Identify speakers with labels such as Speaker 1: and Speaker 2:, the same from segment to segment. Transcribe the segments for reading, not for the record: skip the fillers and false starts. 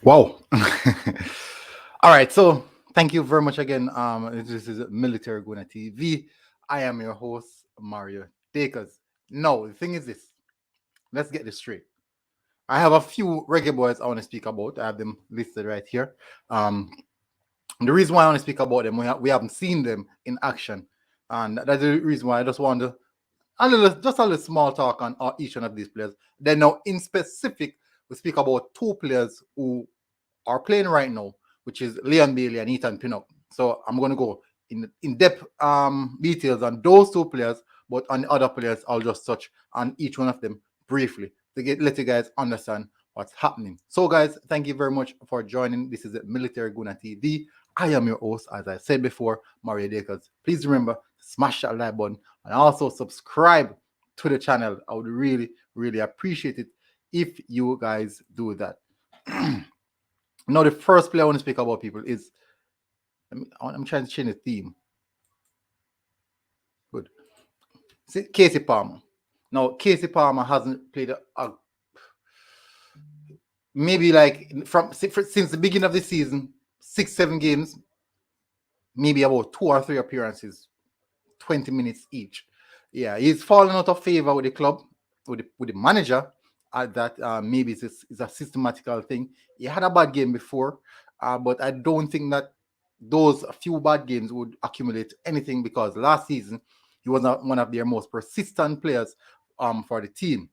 Speaker 1: Wow. All right. So thank you very much again. This is Military Guna TV. I am your host, Mario Dakers. No, the thing is this. Let's get this straight. I have a few reggae boys I want to speak about. I have them listed right here. Um, the reason why I want to speak about them, we haven't seen them in action. And that's the reason why I just want to just a little small talk on each one of these players. Then now, in specific, we speak about two players who are playing right now, which is Leon Bailey and Ethan Pinnock. So I'm going to go in depth details on those two players, but on the other players, I'll just touch on each one of them briefly to let you guys understand what's happening. So, guys, thank you very much for joining. This is Military Guna TV. I am your host, as I said before, Mario Dakers. Please remember to smash that like button and also subscribe to the channel. I would really, really appreciate it if you guys do that. Now, the first player I want to speak about, people, is I'm trying to change the theme. Good. See, Casey Palmer. Now, Casey Palmer hasn't played maybe like since the beginning of the season, 6, 7 games, maybe about 2 or 3 appearances, 20 minutes each. Yeah, he's fallen out of favor with the club, with the manager. That maybe it's a systematical thing. He had a bad game before, but I don't think that those few bad games would accumulate anything because last season he was not one of their most persistent players for the team.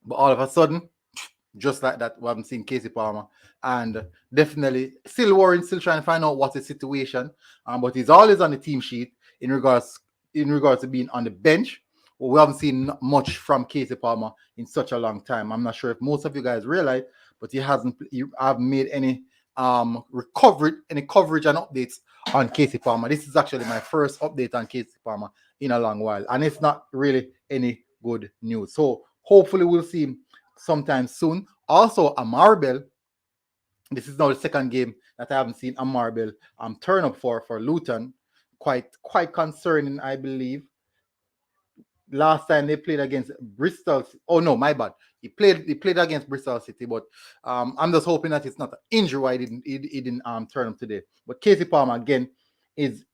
Speaker 1: But all of a sudden, just like that, we haven't seen Casey Palmer, and definitely still worrying, still trying to find out what's the situation. But he's always on the team sheet in regards to being on the bench. Well, we haven't seen much from Casey Palmer in such a long time. I'm not sure if most of you guys realize, but he hasn't. I've made any coverage and updates on Casey Palmer. This is actually my first update on Casey Palmer in a long while, and it's not really any good news. So hopefully we'll see him sometime soon. Also, a Marble. This is now the second game that I haven't seen a Marble turn up for Luton. Quite concerning, I believe. Last time they played against Bristol. Oh no, my bad. He played against Bristol City, but I'm just hoping that it's not an injury why he didn't turn up today. But Casey Palmer again is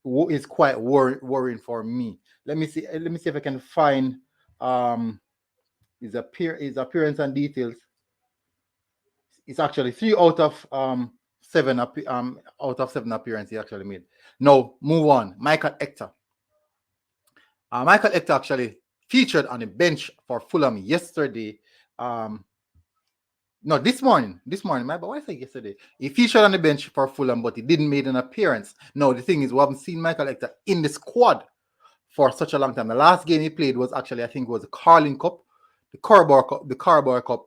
Speaker 1: quite worrying for me. Let me see if I can find um his appearance and details. It's actually 3 out of 7 appearances he actually made. Now move on. Michael Hector. Michael Hector actually featured on the bench for Fulham yesterday. Um, no, this morning. This morning, my but why I say yesterday? He featured on the bench for Fulham, but he didn't make an appearance. No, the thing is, we haven't seen Michael Hector in the squad for such a long time. The last game he played was actually, I think, it was the Carling Cup, the Carabao Cup, the Carabao Cup.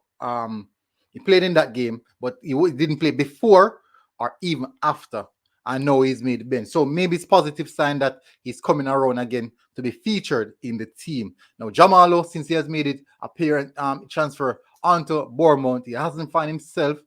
Speaker 1: He played in that game, but he didn't play before or even after. I know he's made the bench, so maybe it's positive sign that he's coming around again to be featured in the team. Now, Jamalo, since he has made it apparent transfer onto Bournemouth, he hasn't found himself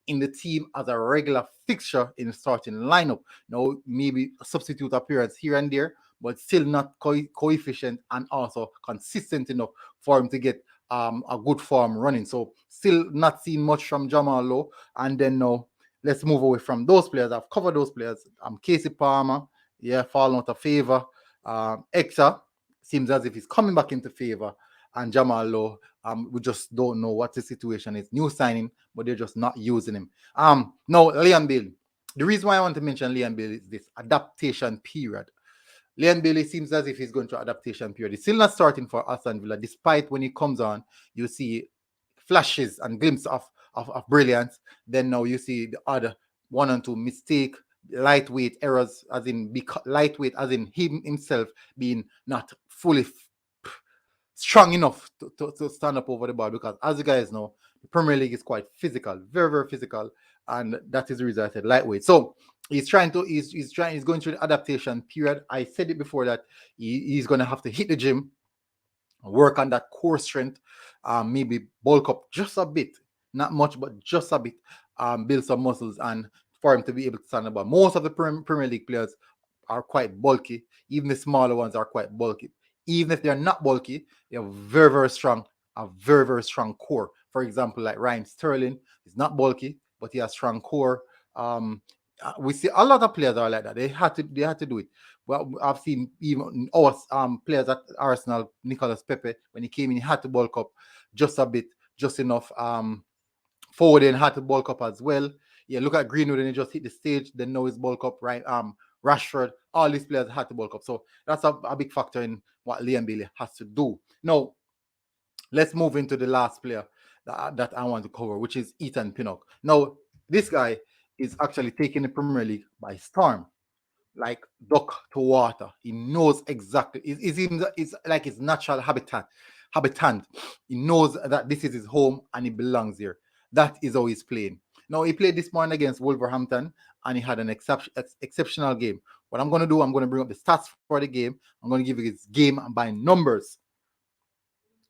Speaker 1: in the team as a regular fixture in the starting lineup. Now, maybe a substitute appearance here and there, but still not coefficient and also consistent enough for him to get a good form running. So still not seeing much from Jamal Lowe. And then now let's move away from those players. I've covered those players. Casey Palmer, yeah, falling out of favor. Exa seems as if he's coming back into favor. And Jamal Lowe, we just don't know what the situation is. New signing, but they're just not using him. No, Liam Bailey. The reason why I want to mention Liam Bailey is this adaptation period. Leon Bailey seems as if he's going through adaptation period. He's still not starting for Aston Villa, despite when he comes on, you see flashes and glimpses of brilliance. Then now you see the other 1 and 2 mistake, lightweight errors, as in lightweight, as in him himself being not fully strong enough to stand up over the ball. Because as you guys know, the Premier League is quite physical, very, very physical. And that is the reason I said lightweight. So he's going through the adaptation period. I said it before that he's going to have to hit the gym, work on that core strength, maybe bulk up just a bit, not much, but just a bit, build some muscles, and for him to be able to stand up. Most of the Premier League players are quite bulky. Even the smaller ones are quite bulky. Even if they're not bulky, they are very, very strong, a very, very strong core. For example, like Ryan Sterling is not bulky, but he has strong core. We see a lot of players are like that. They had to do it. Well, I've seen even our players at Arsenal, Nicolas Pepe, when he came in, he had to bulk up just a bit, just enough. Foden had to bulk up as well. Yeah, look at Greenwood and he just hit the stage. Then now he's bulk up, right? Rashford, all these players had to bulk up. So that's a big factor in what Liam Bailey has to do. Now, let's move into the last player that I want to cover, which is Ethan Pinnock. Now, this guy is actually taking the Premier League by storm, like duck to water. He knows exactly. It's like his natural habitant. He knows that this is his home and he belongs here. That is how he's playing. Now, he played this morning against Wolverhampton and he had an exceptional game. What I'm going to do, I'm going to bring up the stats for the game. I'm going to give you his game by numbers.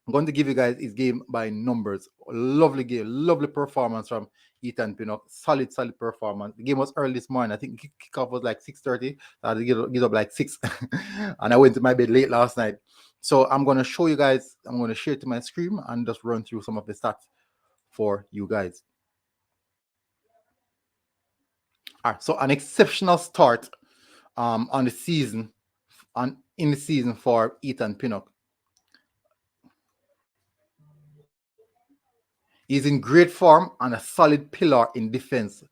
Speaker 1: I'm going to give you guys his game by numbers. Lovely game, lovely performance from Ethan Pinnock. Solid performance. The game was early this morning. I think kickoff was like 6:30. I had to get up like 6. And I went to my bed late last night. So I'm going to show you guys, I'm going to share it to my screen and just run through some of the stats for you guys. All right, so an exceptional start on the season, in the season for Ethan Pinnock. He's in great form and a solid pillar in defense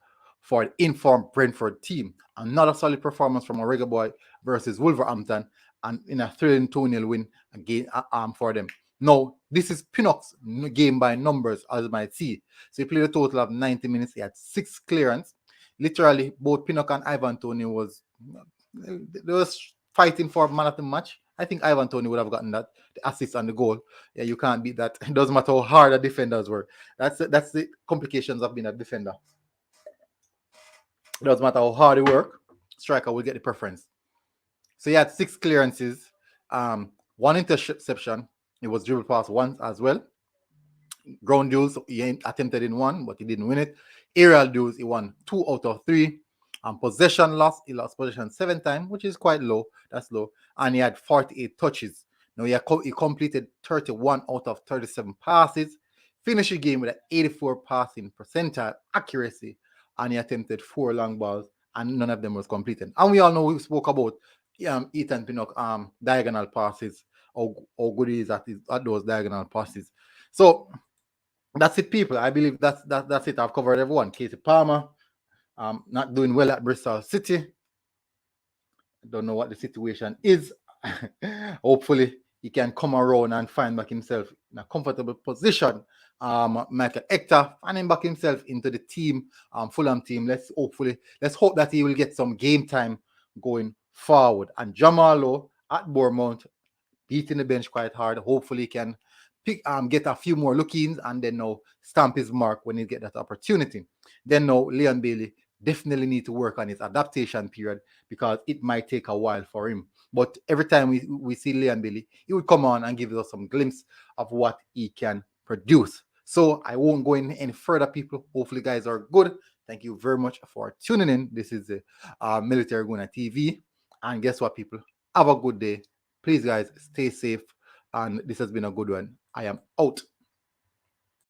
Speaker 1: for the informed Brentford team. Another solid performance from a Reggae Boy versus Wolverhampton and in a thrilling 2-0 win again for them. Now, this is Pinnock's game by numbers, as you might see. So he played a total of 90 minutes. He had 6 clearance. Literally, both Pinnock and Ivan Toney was fighting for man of the match. I think Ivan Toney would have gotten that, the assist and the goal. Yeah, you can't beat that. It doesn't matter how hard the defenders were. That's the complications of being a defender. It doesn't matter how hard they work, striker will get the preference. So he had 6 clearances, 1 interception. It was dribbled past once as well. Ground duels, he attempted in 1, but he didn't win it. Aerial duels, he won 2 out of 3. Possession loss, he lost possession 7 times, which is quite low. That's low. And he had 48 touches. Now he completed 31 out of 37 passes. Finished the game with an 84 passing percentile accuracy, and he attempted 4 long balls, and none of them was completed. And we all know, we spoke about Ethan Pinnock diagonal passes, how good he is at those diagonal passes. So that's it, people. I believe that's it. I've covered everyone. Katie Palmer, not doing well at Bristol City. I don't know what the situation is. Hopefully, he can come around and find back himself in a comfortable position. Michael Hector finding back himself into the team, Fulham team. Let's hope that he will get some game time going forward. And Jamalo at Bournemouth, beating the bench quite hard. Hopefully, he can get a few more look-ins and then now stamp his mark when he get that opportunity. Then now Liam Bailey definitely need to work on his adaptation period because it might take a while for him. But every time we see Liam Bailey, he would come on and give us some glimpse of what he can produce. So I won't go in any further, people. Hopefully, guys are good. Thank you very much for tuning in. This is the Military Guna TV. And guess what, people? Have a good day. Please, guys, stay safe. And this has been a good one. I am out.